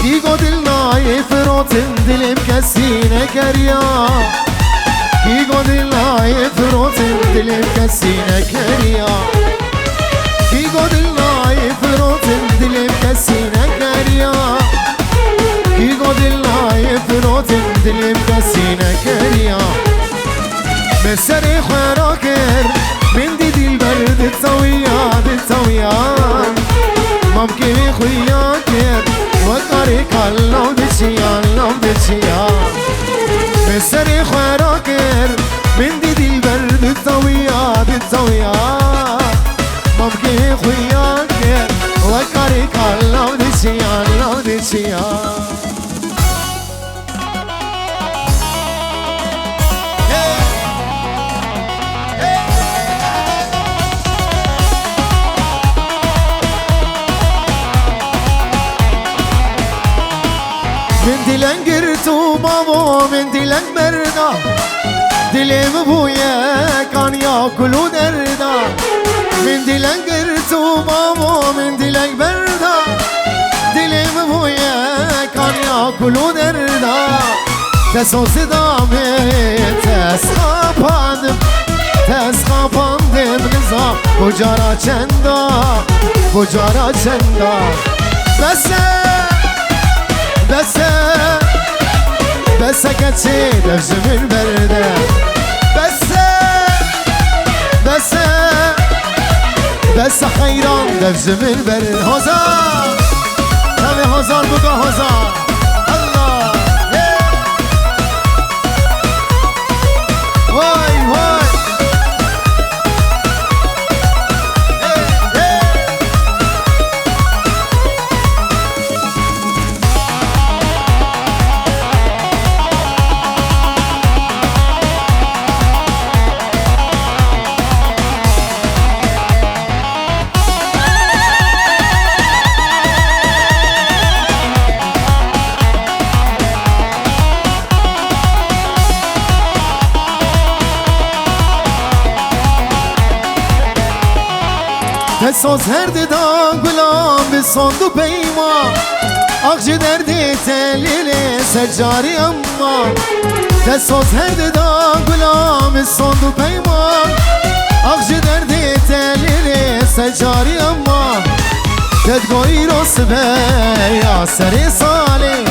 كيكو دلنا يفروتن دلم كسينة كريا كيكو دلنا يفروتن دلم كسينة كريا كيكو دلنا يفروتن دلم كسينة كريا كيكو دلنا يفروتن دلم كسينة كريا مسري خراكر من دي البرد الطويات الطويات ممكن خوياكر وقارك اللو دشيان لو دشيان مسري خراكر من دي البرد الطويات الطويات ممكن خوياكر وقارك اللو دشيان لو دشيان من دلن قرتو بابو من دلن مردا دلم بويا كان ياكلو دردا من دلن قرتو بابو من دلن مردا دلم بويا كان ياكلو دردا تسوس دامي تسخاباندم نظام بجارا چندا بجارا چندا بس كتشي دفز من برده بس خيران دفز من برده هزار تبي هزار بقى هزار الله واي واي تسوز هرد داغ بلام بصندو بيما اخش دردي تليلي سجاري اما تسوز هرد داغ بلام بصندو بيما اخش دردي تليلي سجاري اما تدقوي رسبه يا سري صالي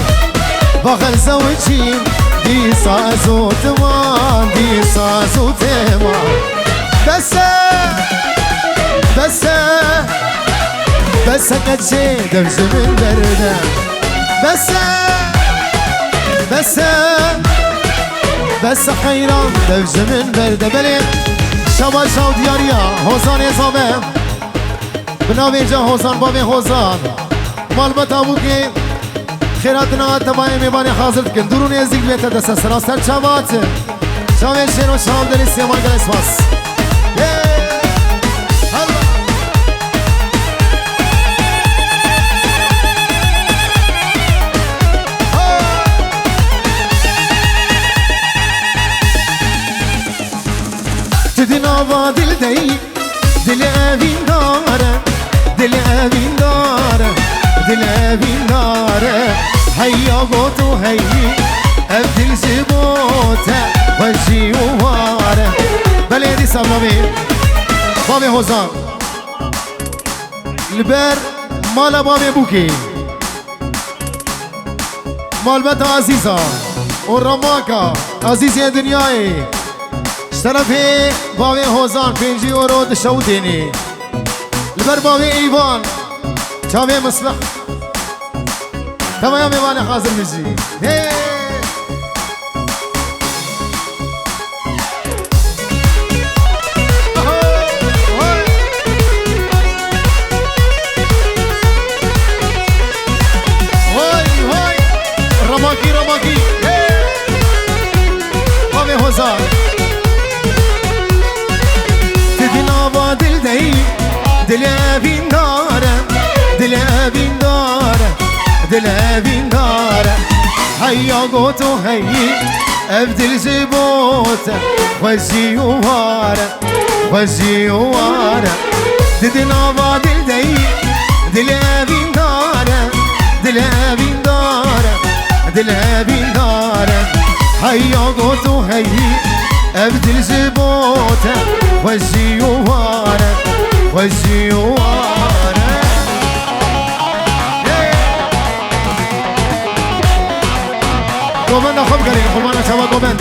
بخل زوجين دي سازو تمان دي سازو تمان بس كتشي دفز من برده بس خيران دفز من برده بلين شبا شاو دياريا هوزان يزامه بناوي جا هوزان بابي هوزان مال بتابو كي خيراتنا تبايا ميباني حاضر تكن درون يزيق بيتا دسا سراستر شابات شاوي شيرو شاو دلي سيمان دل اسماس تدناوا دل دي دل اوين داره دل اوين داره دل اوين داره هيا قوتو هي ابدل زبوته وجي وواره بلدي سبلامي بابي هوزان البر مال بابي بوكي مال بيت عزيزة والرماكة عزيزي دنياي طرفي بابي هوزان 5 يورو دشوديني البر بابي ايوان شافي مصلح تمام ايوان حاضر بيجي رماكي بابي هوزان تدناوا دل دي دل اوين داره دل اوين داره دل اوين داره هيا قوتو هي ابدل زبوته وزي واره وزي واره تدناوا دل دي دل اوين داره دل اوين داره دلابي دارن هيا قوتو هيي ابدل زبوته والزيوارة والزيوارة قومنا خب قرين قومنا سوا قومن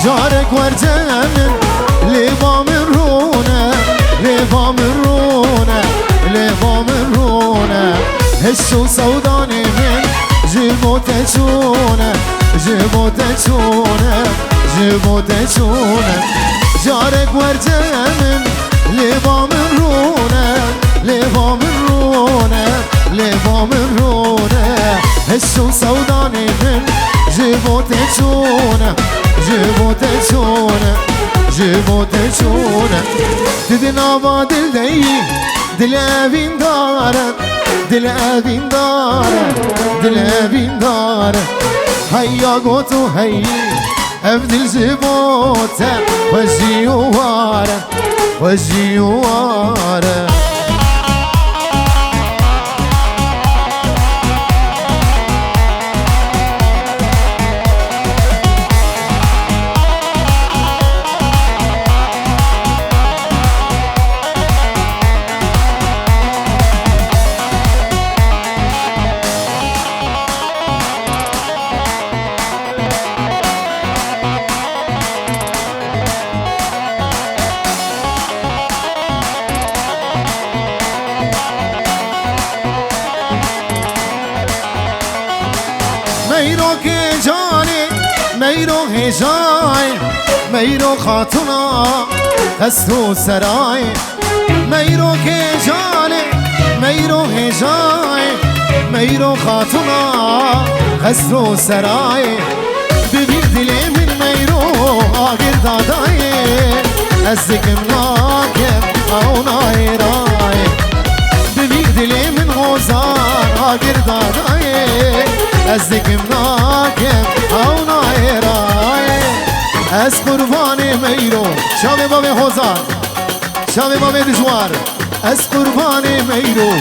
جارك ورجمن لبا من رونه لبا من رونه لبا من رونه هشو سوداني من جيبو تشونه جيبو تشونه جيبو تشونه جارك ورجمن لبا من رونه لبا من رونه لبا من رونه هشو سوداني من جيبو تشونه جيبو تشونه جيبو تشونه تدنا بادل دي دلابين دارن دلابين دارن دلابين دارن هيا قوتو هيي ابدل زبوته والزيوارة والزيوارة میرو که جانی میرو هجای میرو خاتونا هستو سرای میرو که جانی میرو هجای میرو خاتونا هستو سرای ببین دلی من میرو آگر دادای از دکم ناکم آونای رای ببین دلی من غوزان آگر دادای از دکم ناکم آونای رای از قربان میرو شام باب غوزان شام باب دجوار از قربان میرو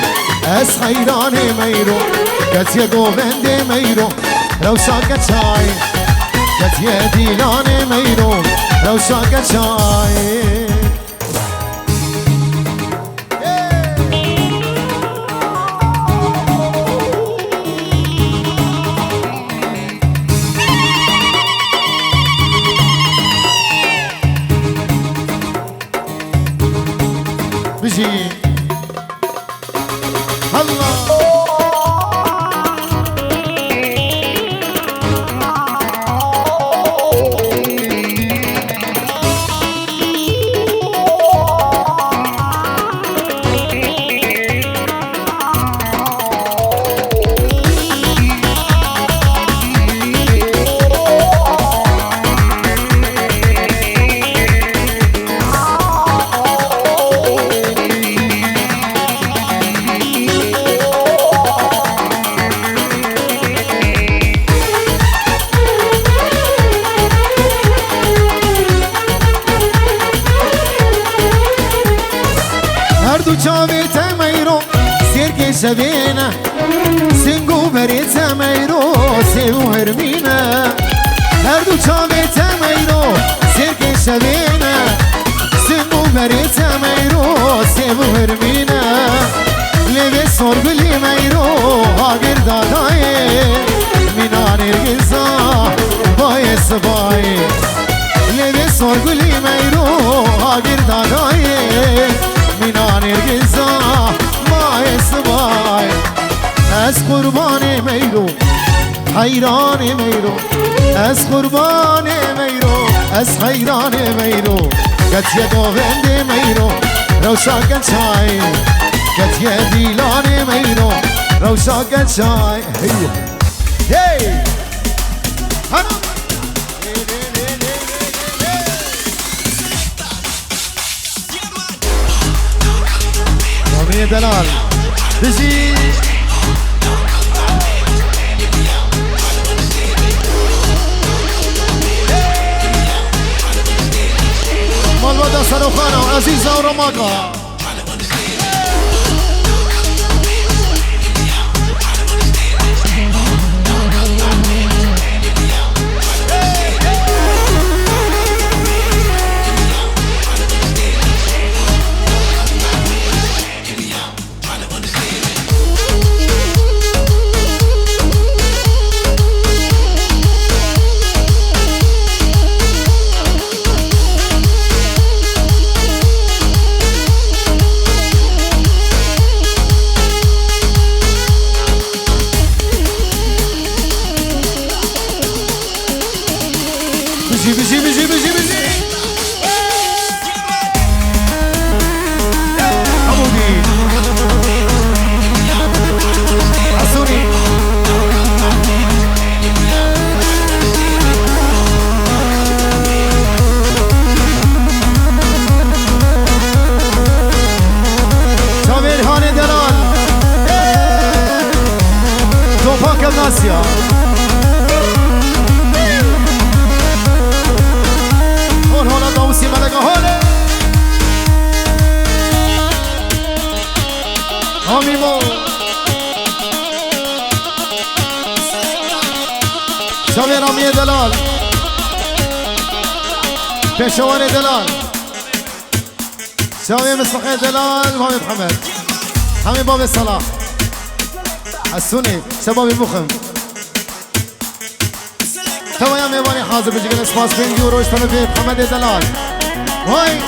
از خیران میرو کتی گوبند میرو روشا کچای کتی دیلان میرو روشا کچای بجي الله چاویت میرو سیر شبینه سنگو بریت میرو سیو هرمینه هر دو چاویت میرو سیر شبینه سنگو بریت میرو سیو هرمینه لیوی سرگلی میرو آگر دادای مینان ارگزا بای سبای لیوی سرگلی میرو آگر دادای مینان ارگزا مای سبای از قربان میرو حیران میرو از قربان میرو از حیران میرو کتی گووند میرو روشا کچای کتی دیلان میرو روشا کچای هی هی دلال بجي مال ودا سروخانا عزيزة ورماقة بيجي حمودي عسوني سامير هاني دلال توفاك الناسيا هون دوسي ملقا هون هميمو شاوي رامي دلال بشواني دلال شاوي مصلحي دلال مامي محمد همي بابي صلاح السني شبابي مخم توا يا ميواني حاضر بيجي كده سباس 20 يورو اشتغل فيه محمد دلال هاي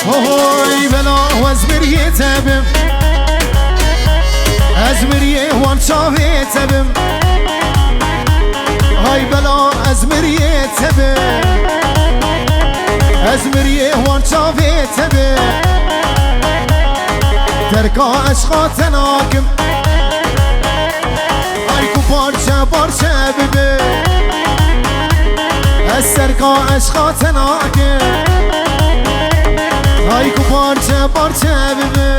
هاي بلا وازمريه تبم ازمريه وان شافي تبم هاي بلا ازمريه تبم ازمريه وان شافي تبم ترکا عشقا تناکم هایکو پارچه ببه از ترکا عشقا تناکم هایکو پارچه ببه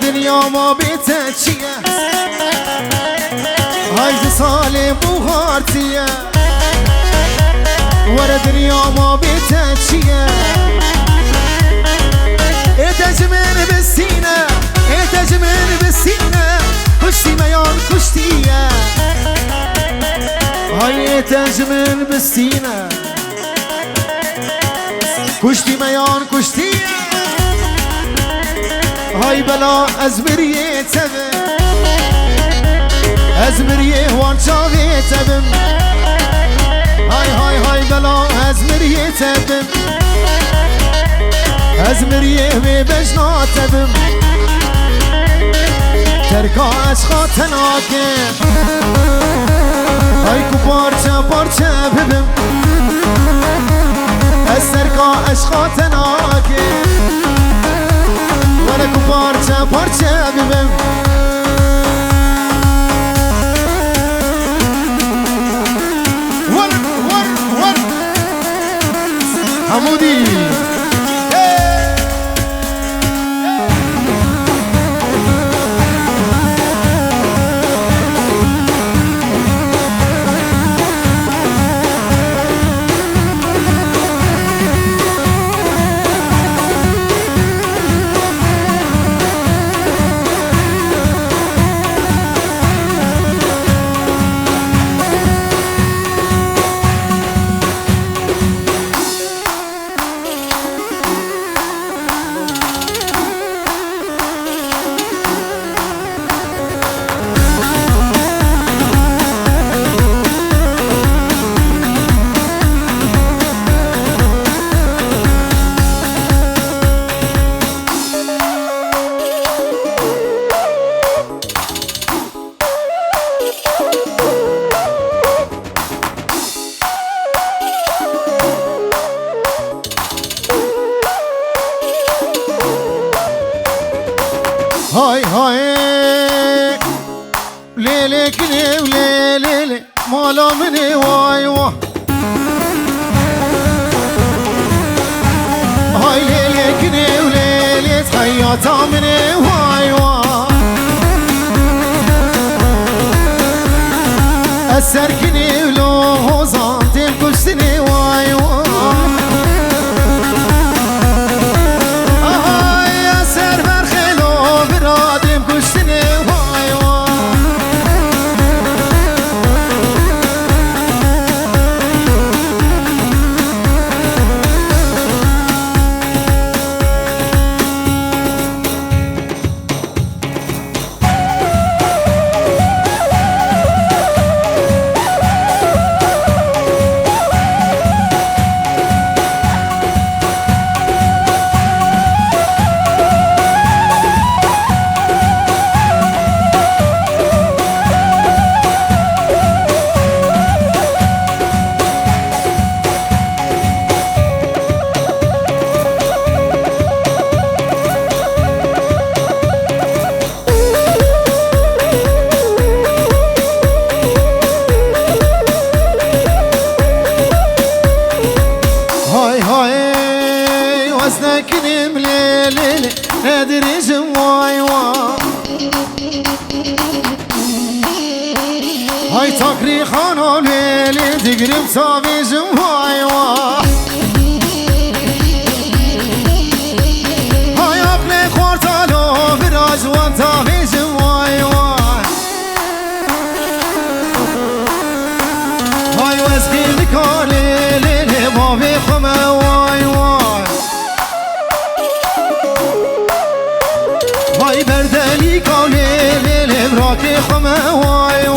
دنیا ما بیت چیه هایز سال بوهارتیه ور دنیا ما بیت چیه اتجمن بسینه اتجمن بسینه کشتی میان کشتیه های اتجمن بسینه کشتی میان کشتیه هاي بلا ازمريه تبم ازمريه وان شافي تبم هاي بلا ازمريه تبم ازمريه بجنا تبم تركا عشقا تناكم هاي كو پارچه ببم از تركا عشقا تناكم ولكو پارچه ببم ور حمودي مالا مني واي واي هاي ليلي كني وليلي حياتا مني واي واي أسركني ولو هوزان تنكشتني واي واي يا سر برخلو برادم كشتني واي واي وزنكني مليلي نادري جواي هاي تقري خانو ليلي تقرب صابي جواي هاي اقلي خوارتالو براج وانتابي جواي هاي وزكي لكالي ليلي بابي خما واي هاي بردلي كالي ليلي براكي خما واي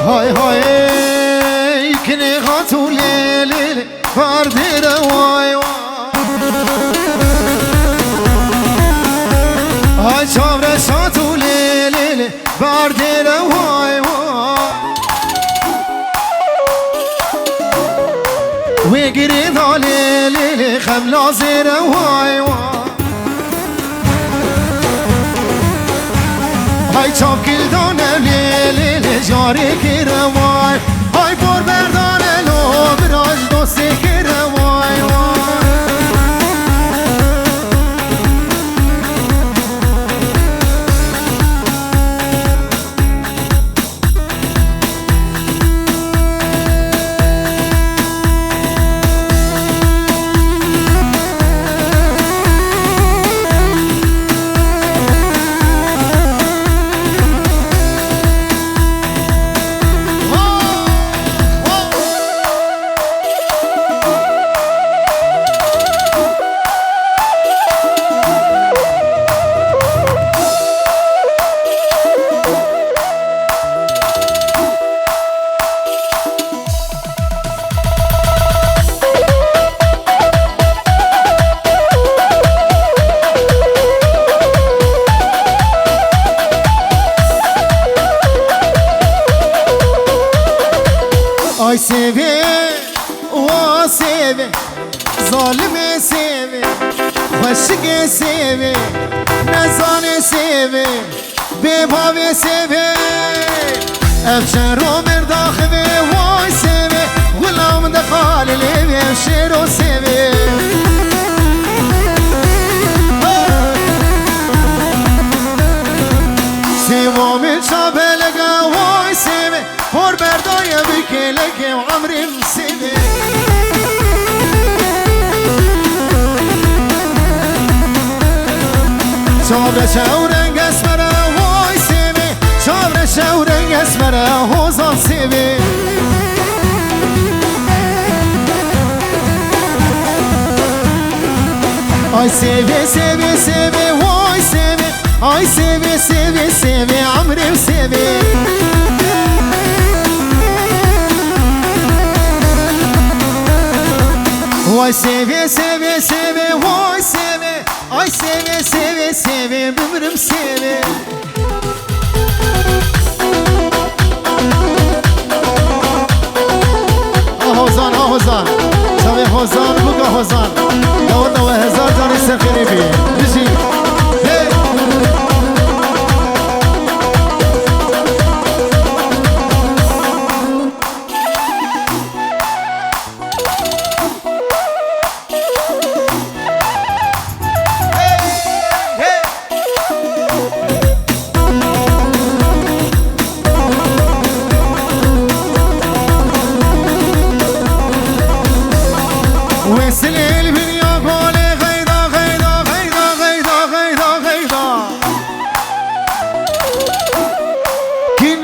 هاي كني غاتو ليلي فردي رواي هاي شابر شاتو ليلي فردي رواي ويقري ذا ليلي خملازي رواي هاي شاب كل دانه ليلي جاري كي رواي هاي بور بردانه لو براج دوستي كي رواي Ay seve, o seve, zalime seve, hoşge seve, nezane seve, bebave seve, efşero merdakhve vay seve, gulam da qalile efşero seve. Sevamil şabelega vay seve, hor berdaya bikele که عمري مسيبه چابرشه و رنگ اسمره وای سیوی چابرشه و رنگ اسمره هوزان سیوی آی سیوی سیوی سیوی وای سیوی آی سیوی سیوی سیوی عمري وسيوي وای سیوی سیوی سیوی وای سیوی آی سیوی سیوی سیوی بمرم سیوی هوزان هوزان سوي هوزان بوكا هوزان دو هزار جاني سخيري بي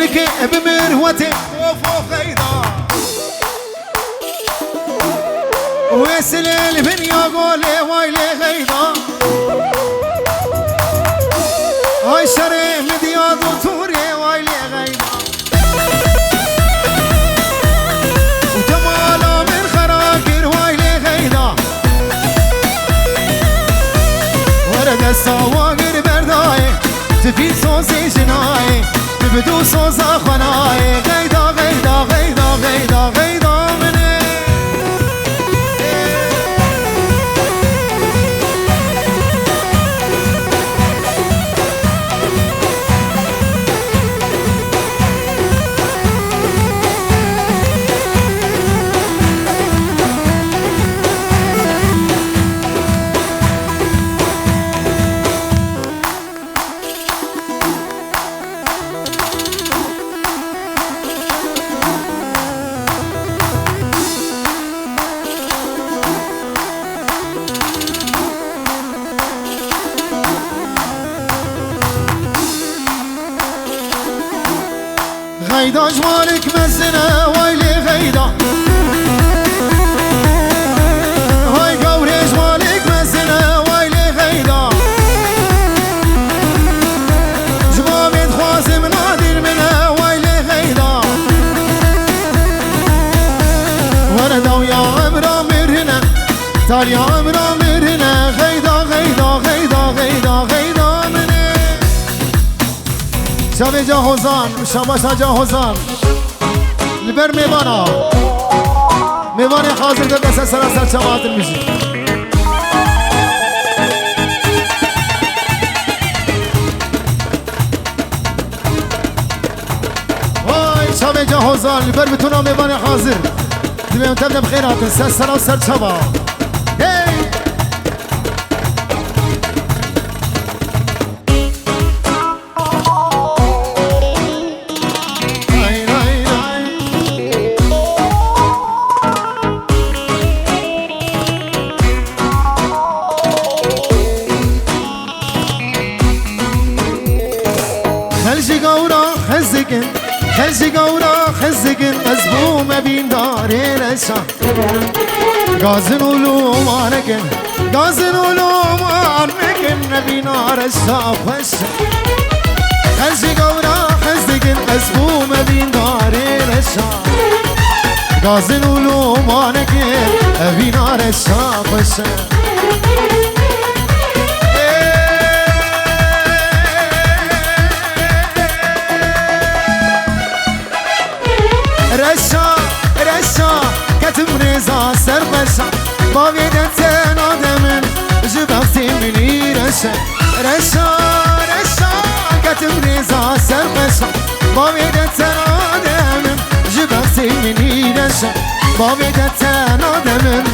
بيجي بمروتي وفوق غيضا ويسل البنيا قولي وايلي غيضا هاي شري مدياد وطوري وايلي غيضا وجمالا من خراكر وايلي غيضا ورد السواقر برداي تفي صوصي جناي بدو سوزا خناي غيدا غيدا غيدا غيدا غيدا مني غيدا جمالك مزنة وايلي غيدا هاي قوري جمالك مزنة وايلي غيدا جمامي تخوازي من نادر منها وايلي غيدا وردا ويا عمرا مرهنا تال يا عمرا مرهنا غيدا غيدا غيدا غيدا غيدا مني شبه جا حوزان شبه جا حوزان لبر میوانا میوان حاضر در دست سراسر چمات میشی وای شبه جا حوزان لبر بتونا میوان حاضر دمیم تبدأ بخيرات سراسر چمات خلشي قورا خزقن مزبومة بين دارين الشام غازن ولوم عنكن غازن ولوم عنكن نبي نار الشام خلشي قورا خزقن مزبومة بين دارين الشام غازن ولوم عنكن نبي نار الشام رشا كتم رزا سر خشا با ویدتن آدمن جبختي مني رشا كتم رزا سر خشا با ویدتن آدمن جبختي مني رشا با ویدتن آدمن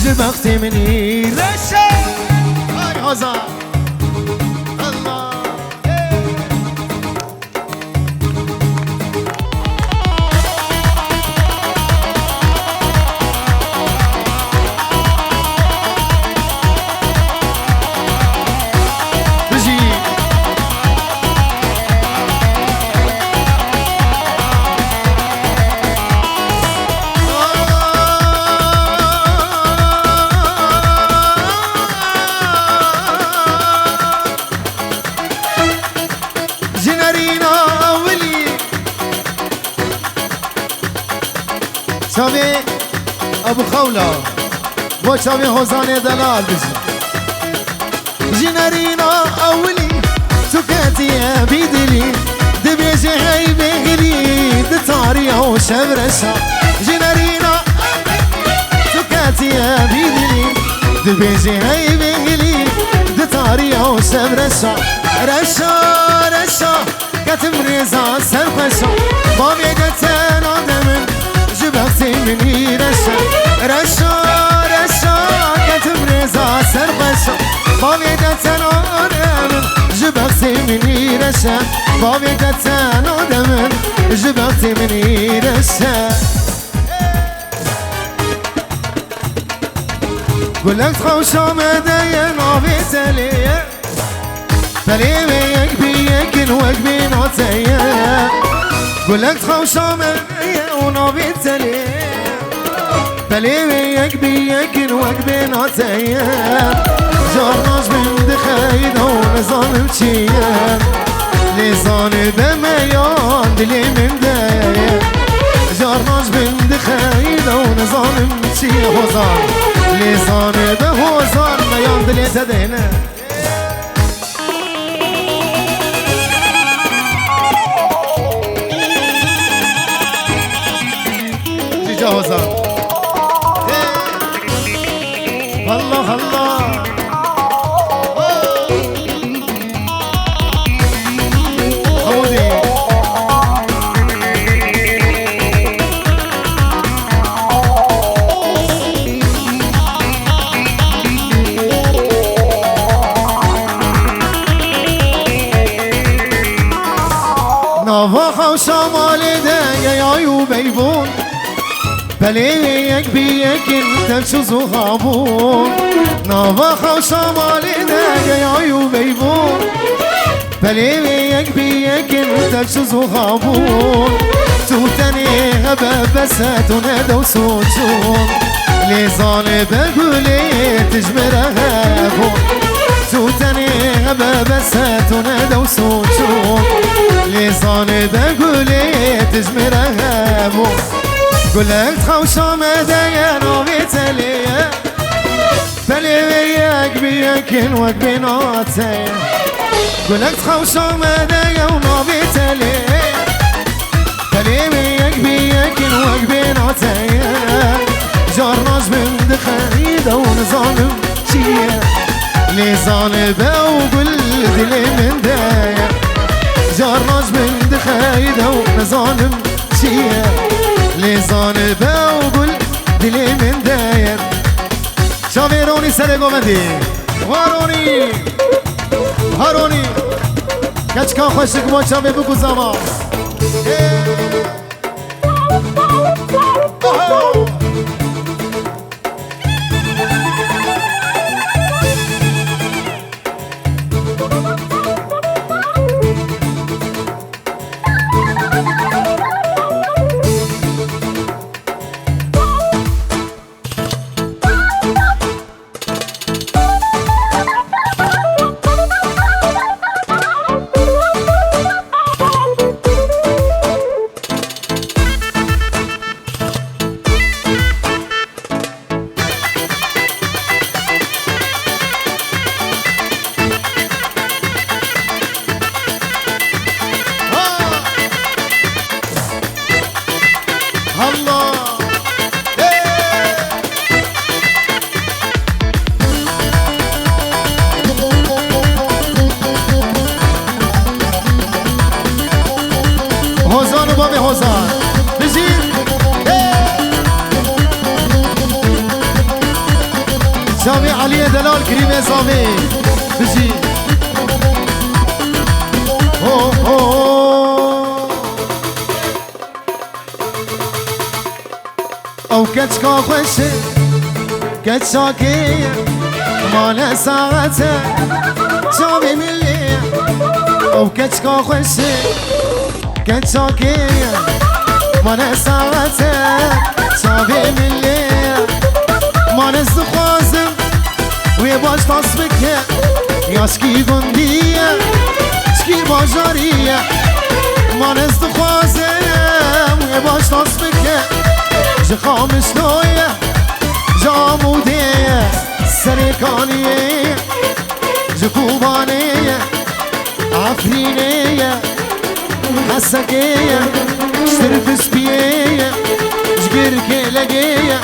جبختي مني رشا هاي هزا شاوی ابو خولا با شاوی حوزان دلال بجی جنرینا اولی تو کتیه بیدلی دبیجه هی بگلی دتاریه و شبرشا جنرینا تو کتیه بیدلی دبیجه هی بگلی دتاریه و شبرشا رشا رشا کتم ریزا سرخشا با میگتن آدمن جبهتي مني رشا رشا رشا كتم رزا سرقشا بابي دتن آدمن جبهتي مني رشا بابي دتن آدمن جبهتي مني رشا قلت خوشا مدى نابي تليه فلي بيك بيك وقبي نوتيه قلت خوشا مدى ونابي تليه فلي بيك بيك وقبي نوتيه جارناش من دخيده ونظام مشيه لساني بميان دلي من دايه جارناش من دخيده ونظام مشيه حوزان لساني بحوزان ميان دلي تدينه حوزان الله الله حودي نافخ وشمالي ده يا يوبيبون بليك بيك انت شو غابون نافخ وشمالي ده يا يوبيبون بليك بيك انت شو غابون توتني هبا بسات ونادو سوتون ليزاني بقولي تجمر غابون توتني هبا بسات ونادو سوتون ليزاني بقولي تجمر غابون قلت خوشا مدى نوبي تليه فلي بيك بيك وقبي نوتيه قلت خوشا مدى ونوبي تليه فلي بيك بيك وقبي نوتيه جارناش من دخيده ونظام مشيه لساني بوقل دلي من دايه جارناش من دخيده ونظام مشيه لسان بوقل دلي من داير شافيروني سرقو مدي واروني هاروني كاش كان خوشك ما شافي بكو زمان سامي علي دلال كريم يا سامي بجي او كتكا خوشي كتشاكي مالا ساعته سامي ملي او كتكا خوشي كتشاكي مالا ساعته سامي ملي ما نستخوازم ويباش تصبك يا سكي قندية سكي باجارية ما نستخوازم ويباش تصبك جخامس لوية جامودية سريكانية جكوبانية عفرينية حسكية شترفس بيية جقركي لقية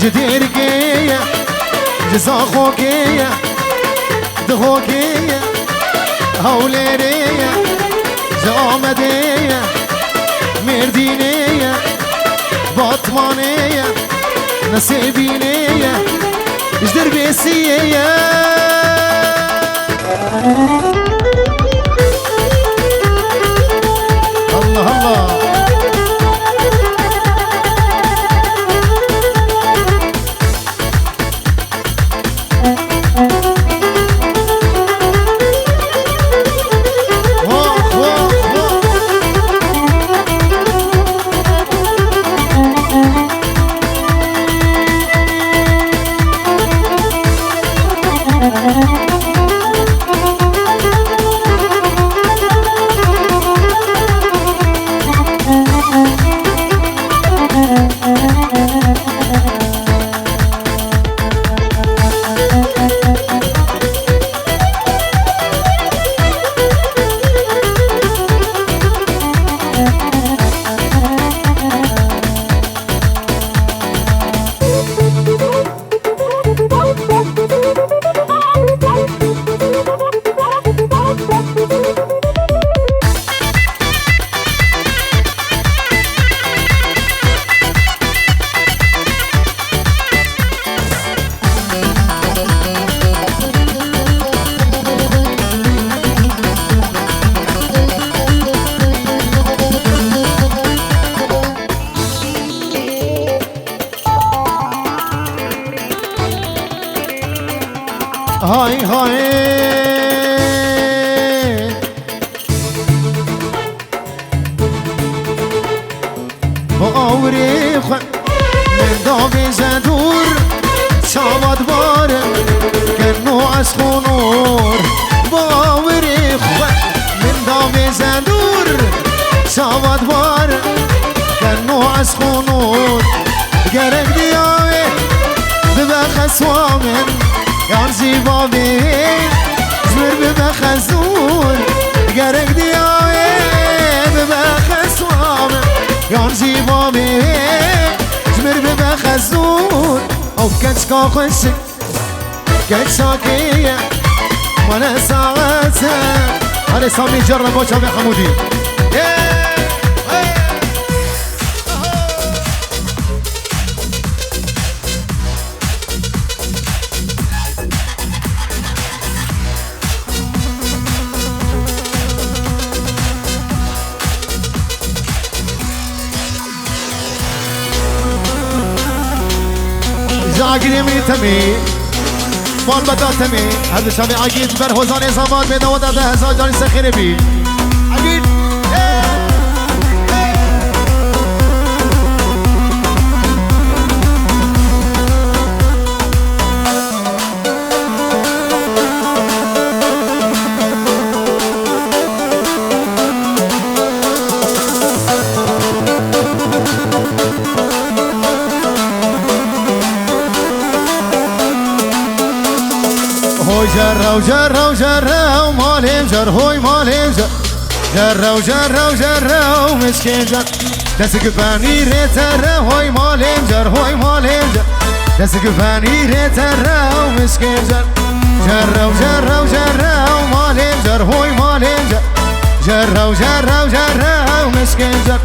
جديركية جزاخوكية دخوكية هوليرية جامدية مردينية بطمانية نسيبينية جدربيسية الله الله هاي هاي باوري خو من داوی زدور شامد باره کنو از خونور باوري خو من داوی زدور شامد باره کنو از خونور گرگ دیاوی ببخص وامن یان زیبا بین زمر ببخزون گرگ دیاوی ببخص وامن یان زیبا بین زمر ببخزون او کچکا خوشک کچاکیه من ساعته هلی سامی جرم با چاوی حمودی عقلي من تمي مال بدا تمي هذا شامي عقيد برهوزاني زمان بدود هذا هزار جاني سخير بي عقيد جرّا وجرّا وجرّا ومالهم جر هوي مالهم جرّا وجرّا وجرّا ومسكين جر دسك فاني ريترّا هوي مالهم جر هوي مالهم جر دسك فاني ريترّا ومسكين جر جرّا وجرّا وجرّا ومالهم جر هوي مالهم جر جرّا وجرّا وجرّا ومسكين جر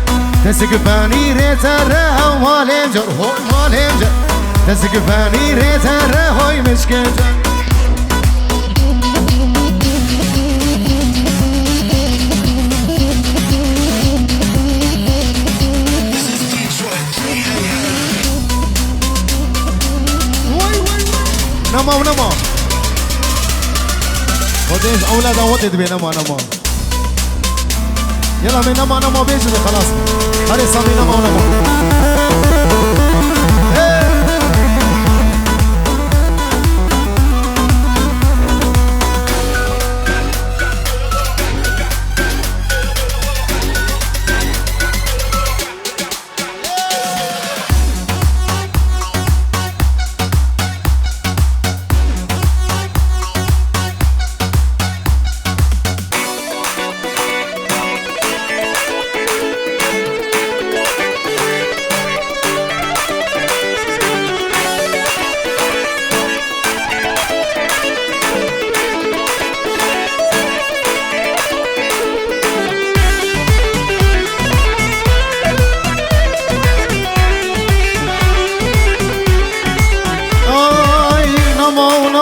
دسك فاني ريترّا ومالهم جر هوي مالهم جر دسك فاني ريترّا هوي مسكين جر نما ونما وديش أولاد أودد بي نما يلا من نما بيجي خلاص هاري سامي نما ونما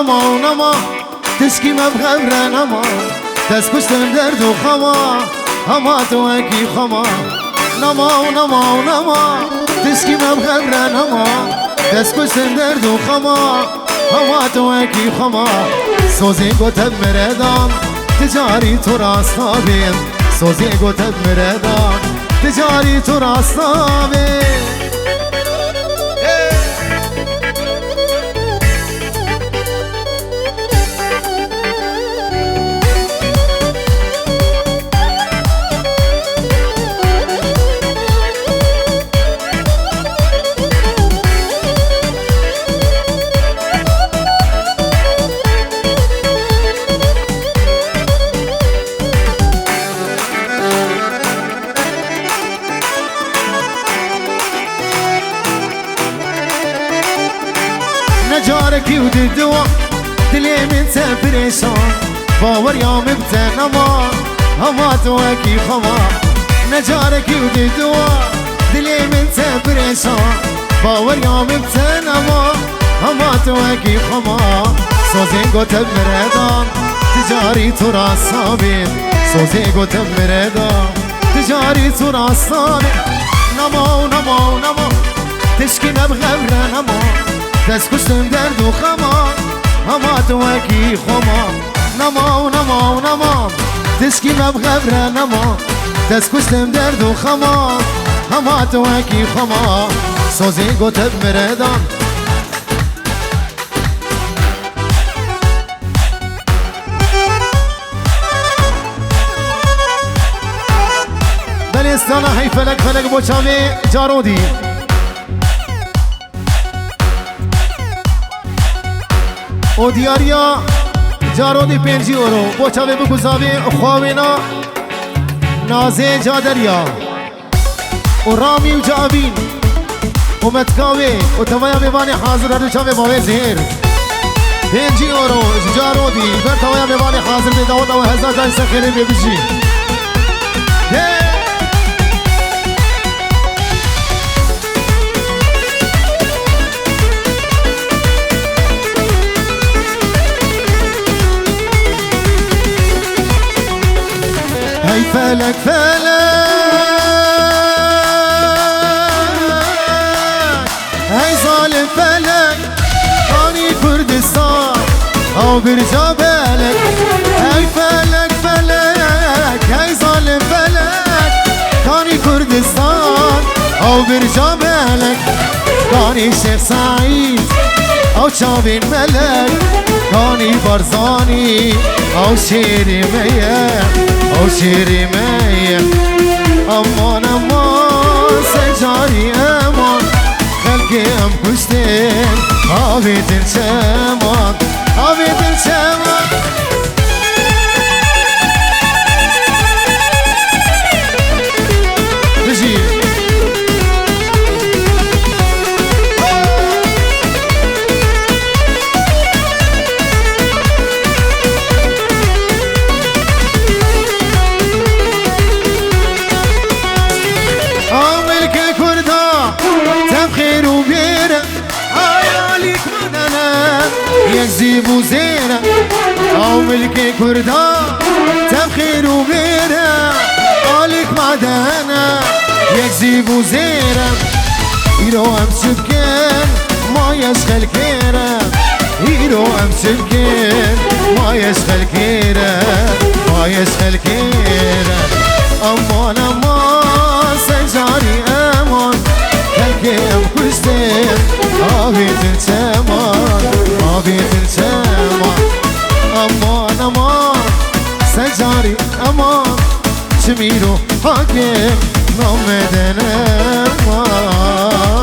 نما تشكي ما بخبره نما دست کشتم درد و خما اما تو اکی خما نما تشكي ما بخبره نما دست کشتم درد و خما اما تو اکی خما سوزی گوتب مردم تجاری تو راستا بیم سوزی گوتب مردم تجاری تو راستا بیم نجاركي وددوا دلي من تبريشان باور يوم بتن اما تواكي خما نجاركي وددوا دلي من تبريشان باور يوم بتن اما تواكي خما سوزي قوتب مردان تجاري تراس صابين سوزي قوتب مردان تجاري تراس صابين نما تشكي نبغبرة نما دست کشتم درد و خما اما تو اکی خما نما تشکی مب غبره نما دست کشتم درد و خما اما تو اکی خما سوزی گوتب مردان بلستانه هی فلک بوچاوی جارودی او دیاریا جارودی 5 یورو بوچاوی بگذاوی خواوینا نازه جادریا و رامی و جاوین و متکاوی و توایا میوانی حاضر هر چاوی باوی زهر 5 یورو جارودی بر توایا میوانی حاضر میداود و هزار جای سخیری ببیجی هی فلک هی ظالم فلک آنی کردستان او برجا بلک هی فلک هی ظالم فلک آنی کردستان او برجا بلک آنی شیخ سعید او چاوین ملک آنی برزانی او شیری میه او شیری میه امان سجاری امان خلقی ام کشتین آبی دل چمان بجی يكذب وزينة أو ملك كردان تبخير وغيرها قالك معدانا يكذب وزينة يرو أمسكين ما يشغل كيرا يرو أمسكين ما يشغل كيرا أمان سجاري أمان خلقي أم كشتين آبي تلتمان امان سجاری امان چمیرو حاکم نامدن امان